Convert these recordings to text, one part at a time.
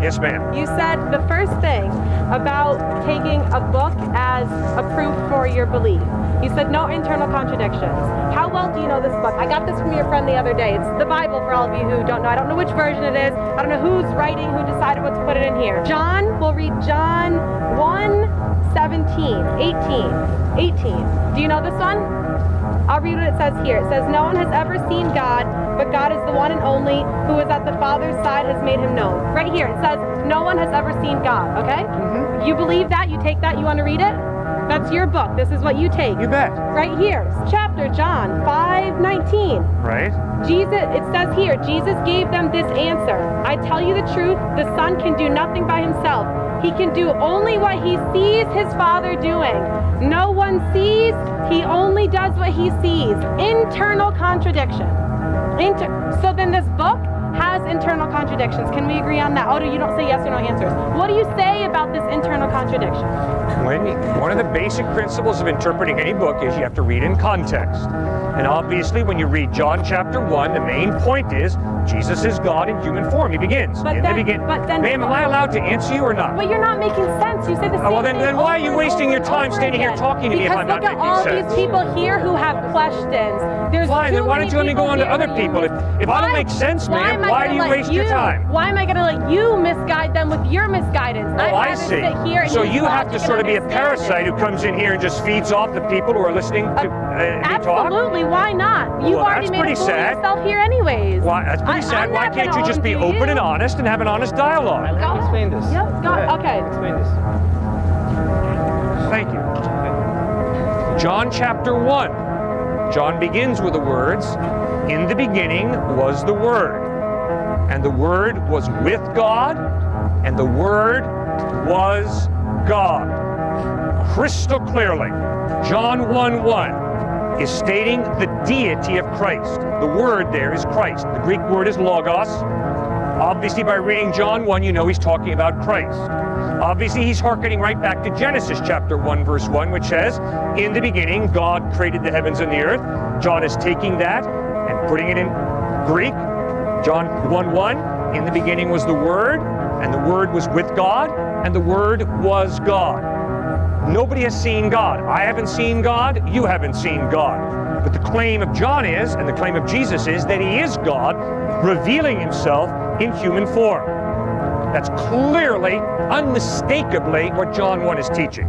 Yes, ma'am. You said the first thing about taking a book as a proof for your belief. You said no internal contradictions. How well do you know this book? I got this from your friend the other day. It's the Bible for all of you who don't know. I don't know which version it is. I don't know who's writing, who decided what to put it in here. John, we'll read John 1:17, 18. Do you know this one? I'll read what it says here. It says, no one has ever seen God, but God is the one and only who is at the Father's side has made him known. Right here, it says, no one has ever seen God, okay? You believe that? You take that? You want to read it? That's your book. This is what you take. You bet. Right here, chapter John 5:19. Right. It says here, Jesus gave them this answer. I tell you the truth, the Son can do nothing by himself. He can do only what he sees his Father doing. No one sees, he only does what he sees. Internal contradiction. So then this book has internal contradictions. Can we agree on that? Oh, you don't say yes or no answers. What do you say about this internal contradiction? One of the basic principles of interpreting any book is you have to read in context. And obviously, when you read John chapter 1, the main point is Jesus is God in human form. He begins. Ma'am, am I allowed to answer you or not? But you're not making sense. You say the same well, thing. Then why are you wasting your time standing here talking to me if I'm not making sense? Because look at all these people here who have questions. Fine, then why don't you let me go on to other people? If I don't make sense, ma'am, why do you waste your time? Why am I going to let you misguide them with your misguidance? Oh, I see. So you have to sort of be a parasite who comes in here and just feeds off the people who are listening to me talk? Absolutely, why not? You've already made a fool of yourself here anyways. Why, that's pretty sad. Why can't you just be open and honest and have an honest dialogue? Let me explain this. Yep, okay. Explain this. Thank you. John chapter 1. John begins with the words, in the beginning was the Word, and the Word was with God, and the Word was God. Crystal clearly, John 1:1 is stating the deity of Christ. The word there is Christ. The Greek word is logos. Obviously, by reading John 1, you know he's talking about Christ. Obviously, he's hearkening right back to Genesis chapter 1, verse 1, which says, in the beginning, God created the heavens and the earth. John is taking that and putting it in Greek. John 1:1, in the beginning was the Word, and the Word was with God, and the Word was God. Nobody has seen God. I haven't seen God. You haven't seen God. But the claim of John is, and the claim of Jesus is, that he is God, revealing himself in human form. That's clearly, unmistakably what John 1 is teaching.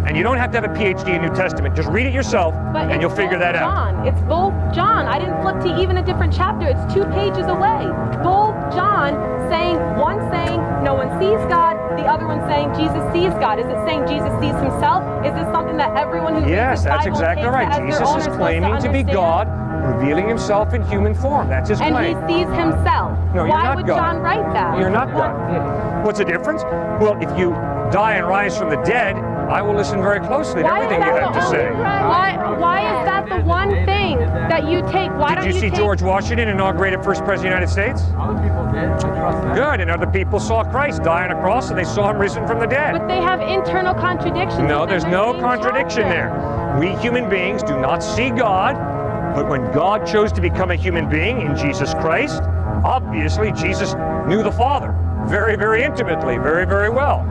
And you don't have to have a PhD in New Testament. Just read it yourself, and you'll figure that out. It's both John. I didn't flip to even a different chapter. It's 2 pages away. Both John saying, one saying no one sees God, the other one saying Jesus sees God. Is it saying Jesus sees himself? Is this something that everyone who reads the Bible that's exactly right. Jesus is claiming to be God, revealing himself in human form. That's his claim. And he sees himself. No, Why would John write that? You're not God. What's the difference? Well, if you die and rise from the dead, I will listen very closely to everything you have to say. Why is that the one thing that you take? Did you see George Washington inaugurated first president of the United States? Other people did. I trust that. Good, and other people saw Christ die on a cross, and they saw him risen from the dead. But they have internal contradictions. No, there's no contradiction there. We human beings do not see God, but when God chose to become a human being in Jesus Christ, obviously Jesus knew the Father very, very intimately, very, very well.